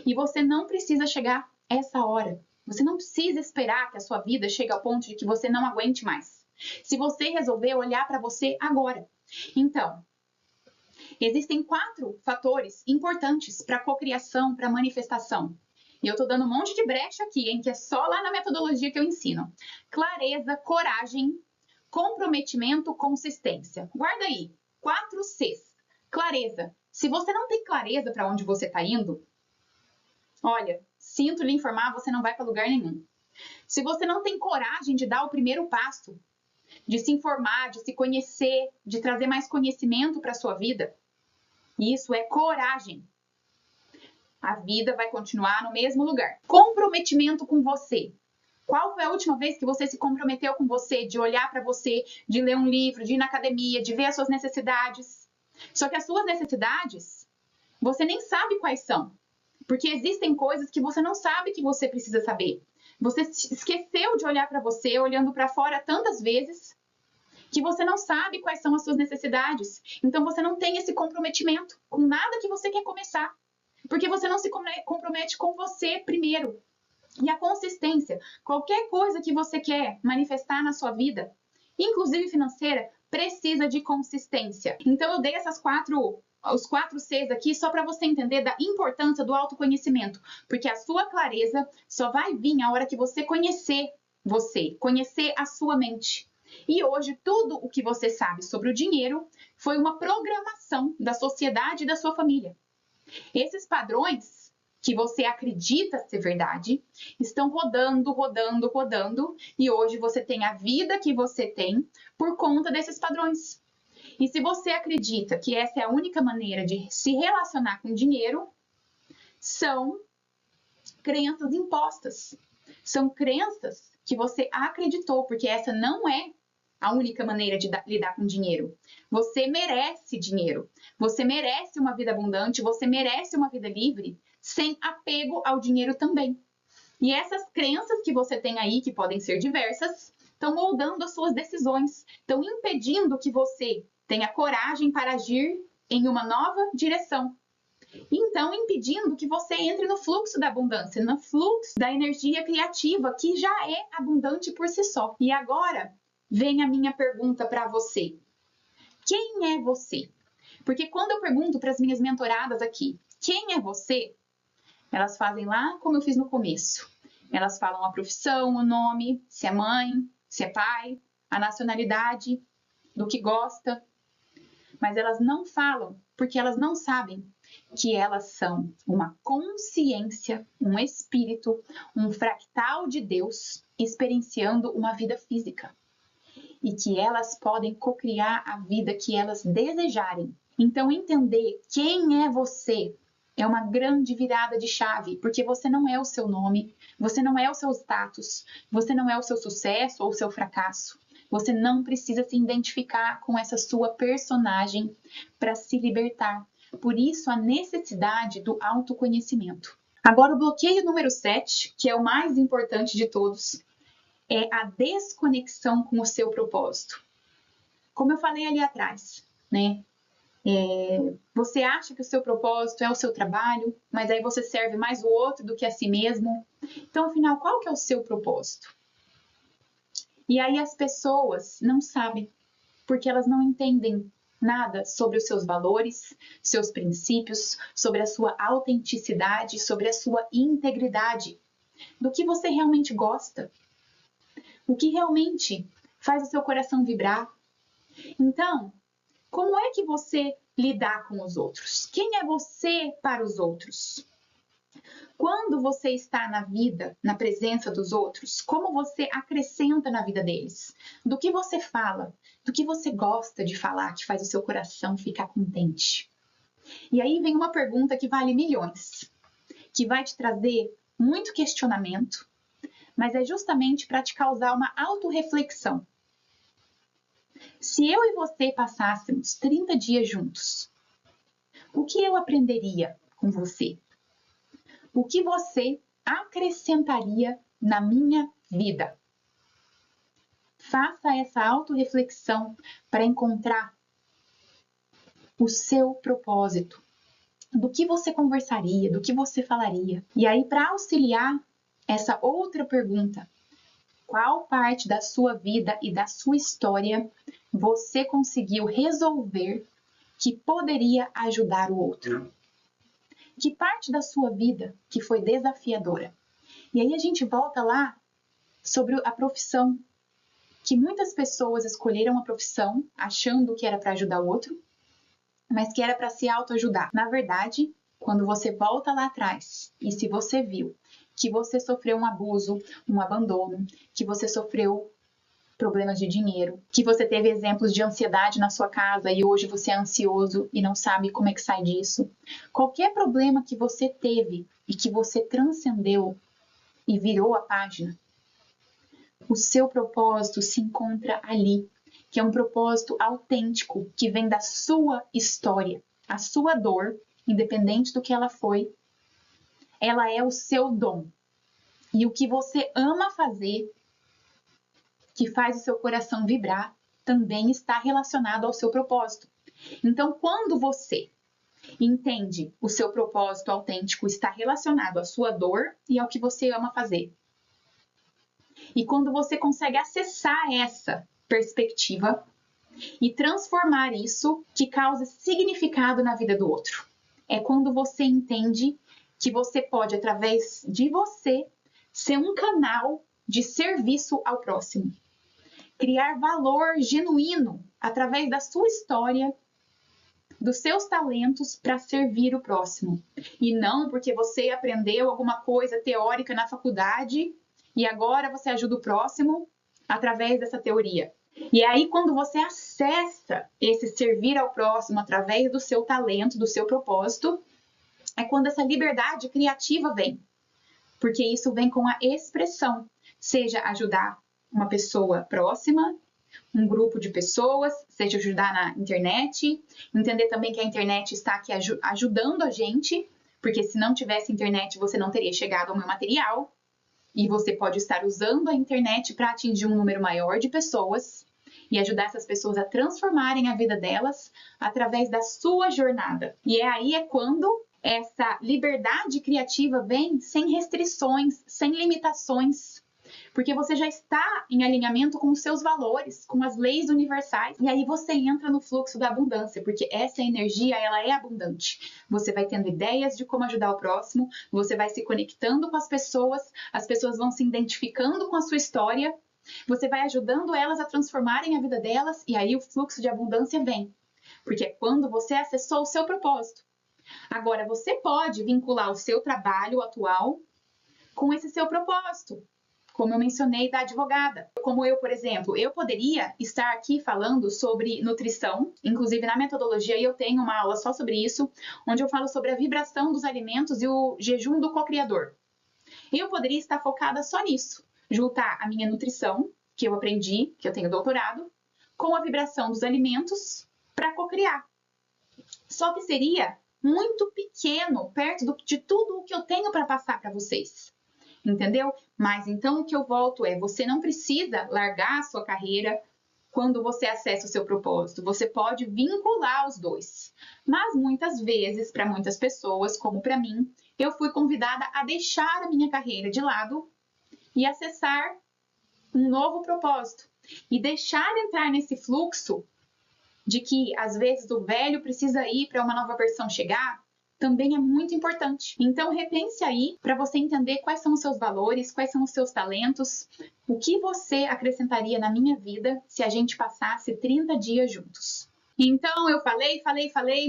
E você não precisa chegar essa hora. Você não precisa esperar que a sua vida chegue ao ponto de que você não aguente mais. Se você resolver olhar para você agora. Então, existem 4 fatores importantes para a cocriação, para a manifestação. E eu estou dando um monte de brecha aqui, hein, que é só lá na metodologia que eu ensino. Clareza, coragem, comprometimento, consistência. Guarda aí, 4 Cs. Clareza. Se você não tem clareza para onde você está indo, olha, sinto lhe informar, você não vai para lugar nenhum. Se você não tem coragem de dar o primeiro passo, de se informar, de se conhecer, de trazer mais conhecimento para a sua vida, isso é coragem. A vida vai continuar no mesmo lugar. Comprometimento com você. Qual foi a última vez que você se comprometeu com você, de olhar para você, de ler um livro, de ir na academia, de ver as suas necessidades? Só que as suas necessidades, você nem sabe quais são. Porque existem coisas que você não sabe que você precisa saber. Você esqueceu de olhar para você, olhando para fora tantas vezes, que você não sabe quais são as suas necessidades. Então você não tem esse comprometimento com nada que você quer começar. Porque você não se compromete com você primeiro. E a consistência, qualquer coisa que você quer manifestar na sua vida, inclusive financeira, precisa de consistência. Então eu dei os 4 Cs aqui só para você entender da importância do autoconhecimento, porque a sua clareza só vai vir a hora que você, conhecer a sua mente. E hoje tudo o que você sabe sobre o dinheiro foi uma programação da sociedade e da sua família. Esses padrões que você acredita ser verdade, estão rodando, rodando, rodando, e hoje você tem a vida que você tem por conta desses padrões. E se você acredita que essa é a única maneira de se relacionar com dinheiro, são crenças impostas. São crenças que você acreditou, porque essa não é a única maneira de lidar com dinheiro. Você merece dinheiro. Você merece uma vida abundante, você merece uma vida livre, sem apego ao dinheiro também. E essas crenças que você tem aí, que podem ser diversas, estão moldando as suas decisões, estão impedindo que você tenha coragem para agir em uma nova direção. Então, impedindo que você entre no fluxo da abundância, no fluxo da energia criativa, que já é abundante por si só. E agora, vem a minha pergunta para você. Quem é você? Porque quando eu pergunto para as minhas mentoradas aqui, quem é você? Elas fazem lá como eu fiz no começo. Elas falam a profissão, o nome, se é mãe, se é pai, a nacionalidade, do que gosta. Mas elas não falam porque elas não sabem que elas são uma consciência, um espírito, um fractal de Deus experienciando uma vida física. E que elas podem cocriar a vida que elas desejarem. Então, entender quem é você é uma grande virada de chave, porque você não é o seu nome, você não é o seu status, você não é o seu sucesso ou o seu fracasso. Você não precisa se identificar com essa sua personagem para se libertar. Por isso, a necessidade do autoconhecimento. Agora, o bloqueio número 7, que é o mais importante de todos, é a desconexão com o seu propósito. Como eu falei ali atrás, né? Você acha que o seu propósito é o seu trabalho, mas aí você serve mais o outro do que a si mesmo. Então, afinal, qual que é o seu propósito? E aí as pessoas não sabem, porque elas não entendem nada sobre os seus valores, seus princípios, sobre a sua autenticidade, sobre a sua integridade, do que você realmente gosta, o que realmente faz o seu coração vibrar. Então, como é que você lidar com os outros? Quem é você para os outros? Quando você está na vida, na presença dos outros, como você acrescenta na vida deles? Do que você fala? Do que você gosta de falar que faz o seu coração ficar contente? E aí vem uma pergunta que vale milhões, que vai te trazer muito questionamento, mas é justamente para te causar uma autorreflexão. Se eu e você passássemos 30 dias juntos, o que eu aprenderia com você? O que você acrescentaria na minha vida? Faça essa autorreflexão para encontrar o seu propósito. Do que você conversaria, do que você falaria. E aí, para auxiliar essa outra pergunta, qual parte da sua vida e da sua história você conseguiu resolver que poderia ajudar o outro? Que parte da sua vida que foi desafiadora? E aí a gente volta lá sobre a profissão, que muitas pessoas escolheram a profissão achando que era para ajudar o outro, mas que era para se autoajudar. Na verdade, quando você volta lá atrás e se você viu que você sofreu um abuso, um abandono, que você sofreu problemas de dinheiro, que você teve exemplos de ansiedade na sua casa e hoje você é ansioso e não sabe como é que sai disso. Qualquer problema que você teve e que você transcendeu e virou a página, o seu propósito se encontra ali, que é um propósito autêntico, que vem da sua história. A sua dor, independente do que ela foi, ela é o seu dom. E o que você ama fazer, que faz o seu coração vibrar, também está relacionado ao seu propósito. Então, quando você entende o seu propósito autêntico está relacionado à sua dor e ao que você ama fazer. E quando você consegue acessar essa perspectiva e transformar isso, que causa significado na vida do outro. É quando você entende que você pode, através de você, ser um canal de serviço ao próximo. Criar valor genuíno através da sua história, dos seus talentos para servir o próximo. E não porque você aprendeu alguma coisa teórica na faculdade e agora você ajuda o próximo através dessa teoria. E aí, quando você acessa esse servir ao próximo através do seu talento, do seu propósito, é quando essa liberdade criativa vem. Porque isso vem com a expressão, seja ajudar uma pessoa próxima, um grupo de pessoas, seja ajudar na internet, entender também que a internet está aqui ajudando a gente, porque se não tivesse internet você não teria chegado ao meu material, e você pode estar usando a internet para atingir um número maior de pessoas e ajudar essas pessoas a transformarem a vida delas através da sua jornada. E aí é quando essa liberdade criativa vem sem restrições, sem limitações, porque você já está em alinhamento com os seus valores, com as leis universais, e aí você entra no fluxo da abundância, porque essa energia, ela é abundante. Você vai tendo ideias de como ajudar o próximo, você vai se conectando com as pessoas vão se identificando com a sua história, você vai ajudando elas a transformarem a vida delas, e aí o fluxo de abundância vem, porque é quando você acessou o seu propósito. Agora, você pode vincular o seu trabalho atual com esse seu propósito, como eu mencionei da advogada. Como eu, por exemplo, eu poderia estar aqui falando sobre nutrição, inclusive na metodologia eu tenho uma aula só sobre isso, onde eu falo sobre a vibração dos alimentos e o jejum do co-criador. Eu poderia estar focada só nisso, juntar a minha nutrição, que eu aprendi, que eu tenho doutorado, com a vibração dos alimentos para co-criar. Só que seria muito pequeno, perto de tudo o que eu tenho para passar para vocês. Entendeu? Mas então o que eu volto é, você não precisa largar a sua carreira quando você acessa o seu propósito. Você pode vincular os dois. Mas muitas vezes, para muitas pessoas, como para mim, eu fui convidada a deixar a minha carreira de lado e acessar um novo propósito. E deixar entrar nesse fluxo de que, às vezes, o velho precisa ir para uma nova versão chegar, também é muito importante. Então, repense aí para você entender quais são os seus valores, quais são os seus talentos, o que você acrescentaria na minha vida se a gente passasse 30 dias juntos. Então, eu falei,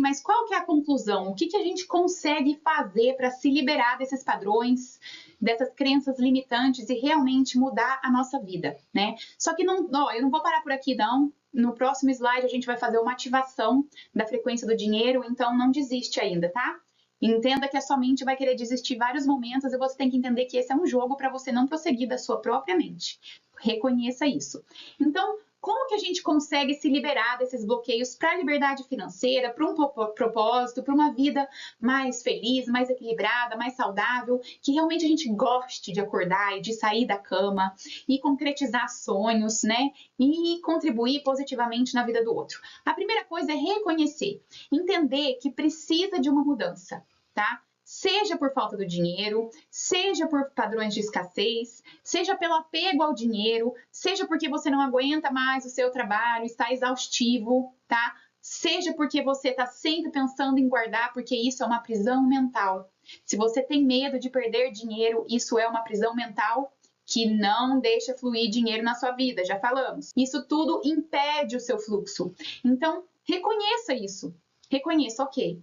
mas qual que é a conclusão? O que a gente consegue fazer para se liberar desses padrões, dessas crenças limitantes e realmente mudar a nossa vida, né? Só que eu não vou parar por aqui, não. No próximo slide a gente vai fazer uma ativação da frequência do dinheiro, então não desiste ainda, tá? Entenda que a sua mente vai querer desistir em vários momentos e você tem que entender que esse é um jogo para você não prosseguir da sua própria mente. Reconheça isso. Então, como que a gente consegue se liberar desses bloqueios para a liberdade financeira, para um propósito, para uma vida mais feliz, mais equilibrada, mais saudável, que realmente a gente goste de acordar e de sair da cama e concretizar sonhos, né? E contribuir positivamente na vida do outro. A primeira coisa é reconhecer, entender que precisa de uma mudança, tá? Seja por falta do dinheiro, seja por padrões de escassez, seja pelo apego ao dinheiro, seja porque você não aguenta mais o seu trabalho, está exaustivo, tá? Seja porque você está sempre pensando em guardar, porque isso é uma prisão mental. Se você tem medo de perder dinheiro, isso é uma prisão mental que não deixa fluir dinheiro na sua vida, já falamos. Isso tudo impede o seu fluxo. Então, reconheça isso. Reconheça, ok,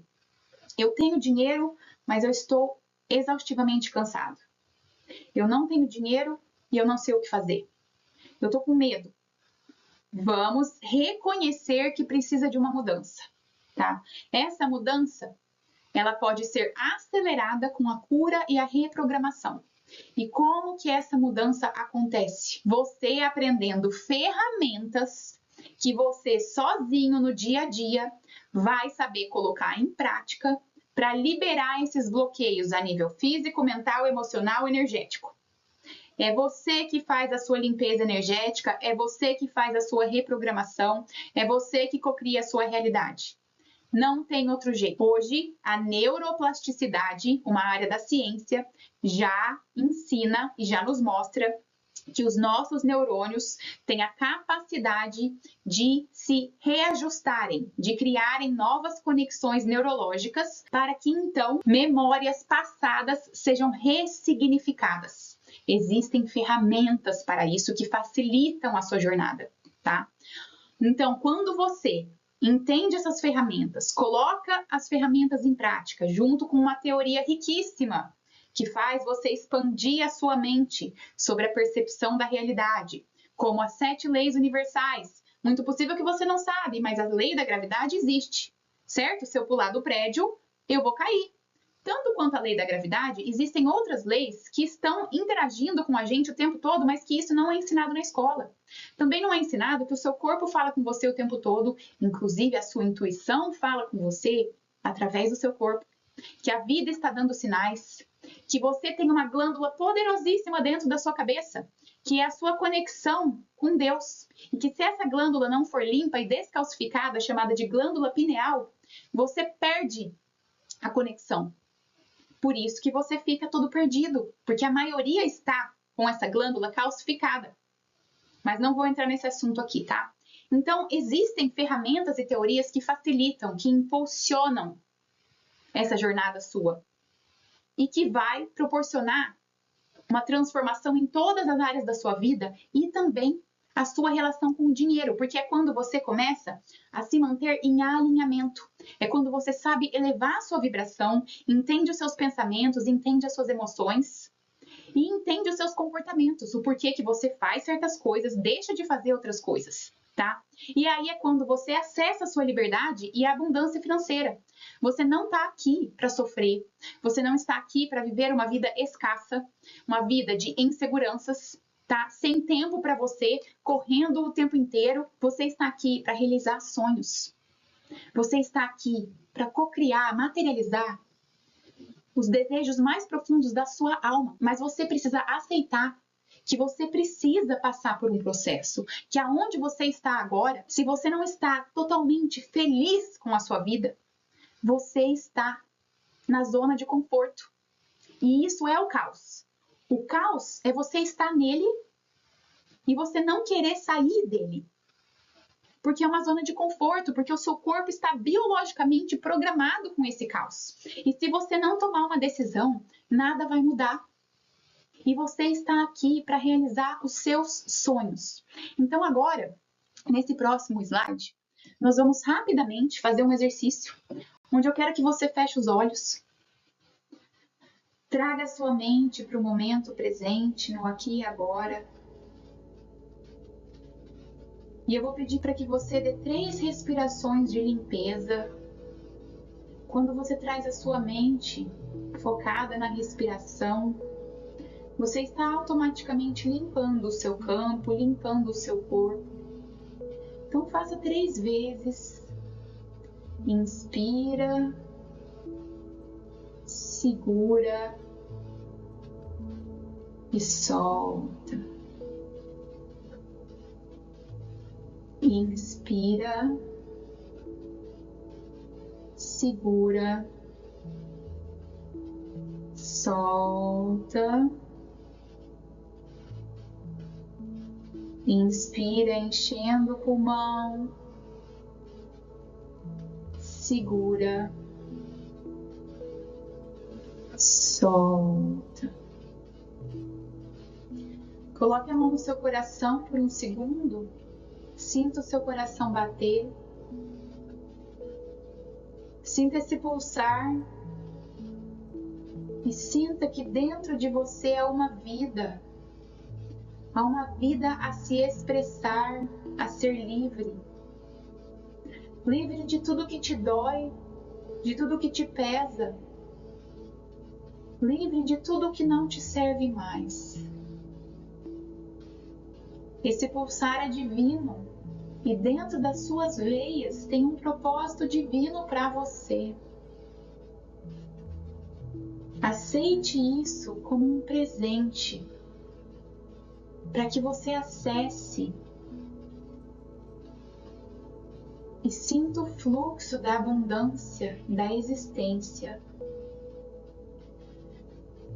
eu tenho dinheiro, mas eu estou exaustivamente cansado. Eu não tenho dinheiro e eu não sei o que fazer. Eu estou com medo. Vamos reconhecer que precisa de uma mudança, tá? Essa mudança, ela pode ser acelerada com a cura e a reprogramação. E como que essa mudança acontece? Você aprendendo ferramentas que você sozinho no dia a dia vai saber colocar em prática para liberar esses bloqueios a nível físico, mental, emocional, energético. É você que faz a sua limpeza energética, é você que faz a sua reprogramação, é você que cocria a sua realidade. Não tem outro jeito. Hoje, a neuroplasticidade, uma área da ciência, já ensina e já nos mostra que os nossos neurônios têm a capacidade de se reajustarem, de criarem novas conexões neurológicas para que então memórias passadas sejam ressignificadas. Existem ferramentas para isso que facilitam a sua jornada, tá? Então, quando você entende essas ferramentas, coloca as ferramentas em prática junto com uma teoria riquíssima que faz você expandir a sua mente sobre a percepção da realidade, como as 7 leis universais. Muito possível que você não sabe, mas a lei da gravidade existe, certo? Se eu pular do prédio, eu vou cair. Tanto quanto a lei da gravidade, existem outras leis que estão interagindo com a gente o tempo todo, mas que isso não é ensinado na escola. Também não é ensinado que o seu corpo fala com você o tempo todo, inclusive a sua intuição fala com você através do seu corpo, que a vida está dando sinais, que você tem uma glândula poderosíssima dentro da sua cabeça, que é a sua conexão com Deus, e que se essa glândula não for limpa e descalcificada, chamada de glândula pineal, você perde a conexão. Por isso que você fica todo perdido, porque a maioria está com essa glândula calcificada. Mas não vou entrar nesse assunto aqui, tá? Então, existem ferramentas e teorias que facilitam, que impulsionam essa jornada sua e que vai proporcionar uma transformação em todas as áreas da sua vida e também a sua relação com o dinheiro, porque é quando você começa a se manter em alinhamento, é quando você sabe elevar a sua vibração, entende os seus pensamentos, entende as suas emoções e entende os seus comportamentos, o porquê que você faz certas coisas, deixa de fazer outras coisas, tá? E aí é quando você acessa a sua liberdade e a abundância financeira. Você não está aqui para sofrer, você não está aqui para viver uma vida escassa, uma vida de inseguranças, tá? Sem tempo para você, correndo o tempo inteiro. Você está aqui para realizar sonhos. Você está aqui para cocriar, materializar os desejos mais profundos da sua alma. Mas você precisa aceitar que você precisa passar por um processo, que aonde você está agora, se você não está totalmente feliz com a sua vida, você está na zona de conforto. E isso é o caos. O caos é você estar nele e você não querer sair dele. Porque é uma zona de conforto, porque o seu corpo está biologicamente programado com esse caos. E se você não tomar uma decisão, nada vai mudar. E você está aqui para realizar os seus sonhos. Então agora, nesse próximo slide, nós vamos rapidamente fazer um exercício onde eu quero que você feche os olhos, traga a sua mente para o momento presente, no aqui e agora. E eu vou pedir para que você dê 3 respirações de limpeza. Quando você traz a sua mente focada na respiração, você está automaticamente limpando o seu campo, limpando o seu corpo. Então faça 3 vezes. Inspira, segura e solta. Inspira, segura, solta. Inspira, enchendo o pulmão, segura, solta. Coloque a mão no seu coração por um segundo, sinta o seu coração bater, sinta esse pulsar e sinta que dentro de você há uma vida a se expressar, a ser livre. Livre de tudo que te dói, de tudo que te pesa. Livre de tudo que não te serve mais. Esse pulsar é divino e dentro das suas veias tem um propósito divino para você. Aceite isso como um presente para que você acesse e sinta o fluxo da abundância, da existência.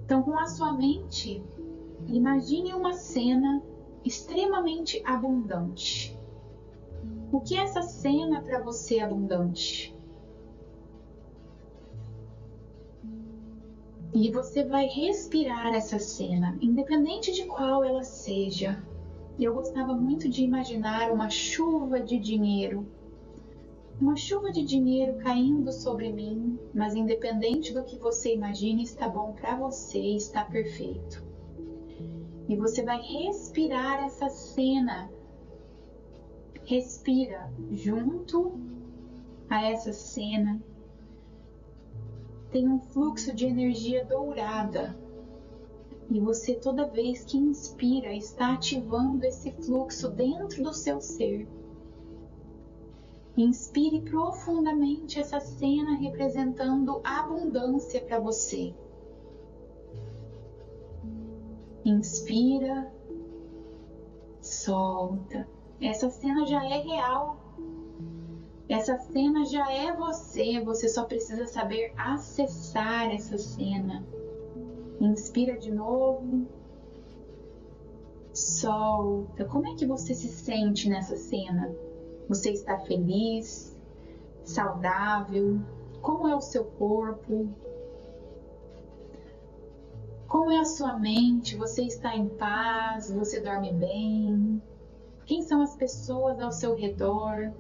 Então, com a sua mente, imagine uma cena extremamente abundante. O que é essa cena para você abundante? E você vai respirar essa cena, independente de qual ela seja. Eu gostava muito de imaginar uma chuva de dinheiro. Uma chuva de dinheiro caindo sobre mim, mas independente do que você imagine, está bom para você, está perfeito. E você vai respirar essa cena. Respira junto a essa cena. Tem um fluxo de energia dourada. E você, toda vez que inspira, está ativando esse fluxo dentro do seu ser. Inspire profundamente essa cena representando abundância para você. Inspira, solta. Essa cena já é real. Essa cena já é você. Você só precisa saber acessar essa cena. Inspira de novo. Solta. Como é que você se sente nessa cena? Você está feliz? Saudável? Como é o seu corpo? Como é a sua mente? Você está em paz? Você dorme bem? Quem são as pessoas ao seu redor?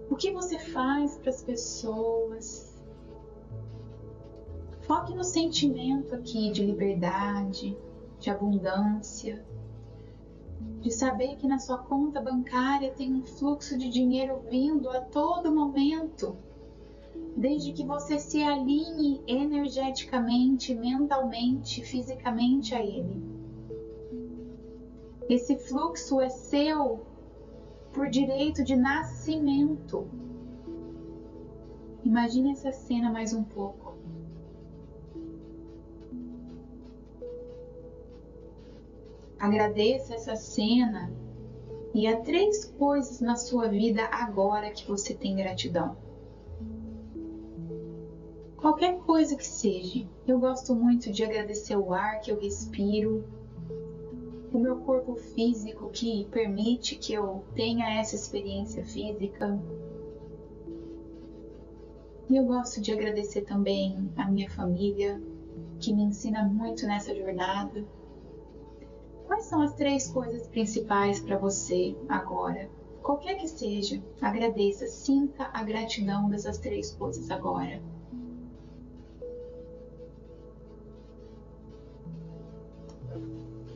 O que você faz para as pessoas? Foque no sentimento aqui de liberdade, de abundância, de saber que na sua conta bancária tem um fluxo de dinheiro vindo a todo momento, desde que você se alinhe energeticamente, mentalmente, fisicamente a ele. Esse fluxo é seu por direito de nascimento. Imagine essa cena mais um pouco. Agradeça essa cena e há 3 coisas na sua vida agora que você tem gratidão. Qualquer coisa que seja. Eu gosto muito de agradecer o ar que eu respiro, o meu corpo físico que permite que eu tenha essa experiência física. E eu gosto de agradecer também a minha família, que me ensina muito nessa jornada. Quais são as 3 coisas principais para você agora? Qualquer que seja, agradeça, sinta a gratidão dessas 3 coisas agora.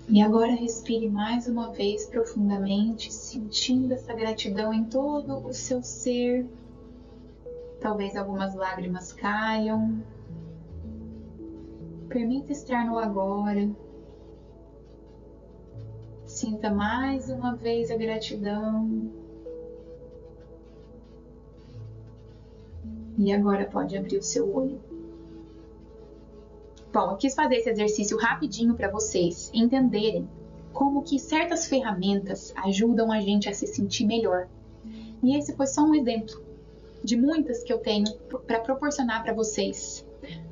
E agora respire mais uma vez profundamente, sentindo essa gratidão em todo o seu ser. Talvez algumas lágrimas caiam. Permita estar no agora. Sinta mais uma vez a gratidão. E agora pode abrir o seu olho. Bom, eu quis fazer esse exercício rapidinho para vocês entenderem como que certas ferramentas ajudam a gente a se sentir melhor. E esse foi só um exemplo de muitas que eu tenho para proporcionar para vocês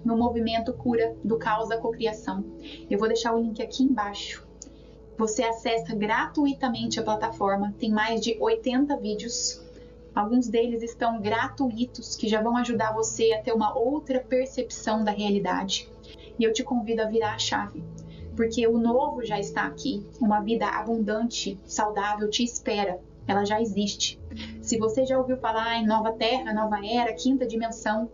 no movimento Cura do Caos da Cocriação. Eu vou deixar o link aqui embaixo. Você acessa gratuitamente a plataforma, tem mais de 80 vídeos. Alguns deles estão gratuitos, que já vão ajudar você a ter uma outra percepção da realidade. E eu te convido a virar a chave, porque o novo já está aqui. Uma vida abundante, saudável te espera. Ela já existe. Se você já ouviu falar em nova terra, nova era, quinta dimensão,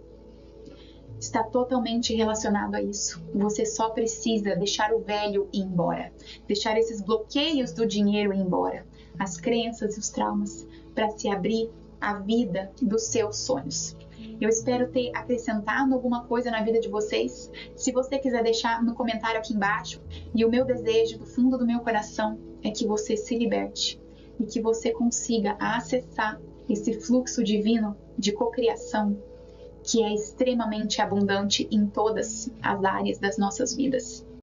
está totalmente relacionado a isso. Você só precisa deixar o velho ir embora, deixar esses bloqueios do dinheiro ir embora, as crenças e os traumas, para se abrir à vida dos seus sonhos. Eu espero ter acrescentado alguma coisa na vida de vocês. Se você quiser deixar no comentário aqui embaixo, e o meu desejo do fundo do meu coração é que você se liberte e que você consiga acessar esse fluxo divino de cocriação que é extremamente abundante em todas as áreas das nossas vidas.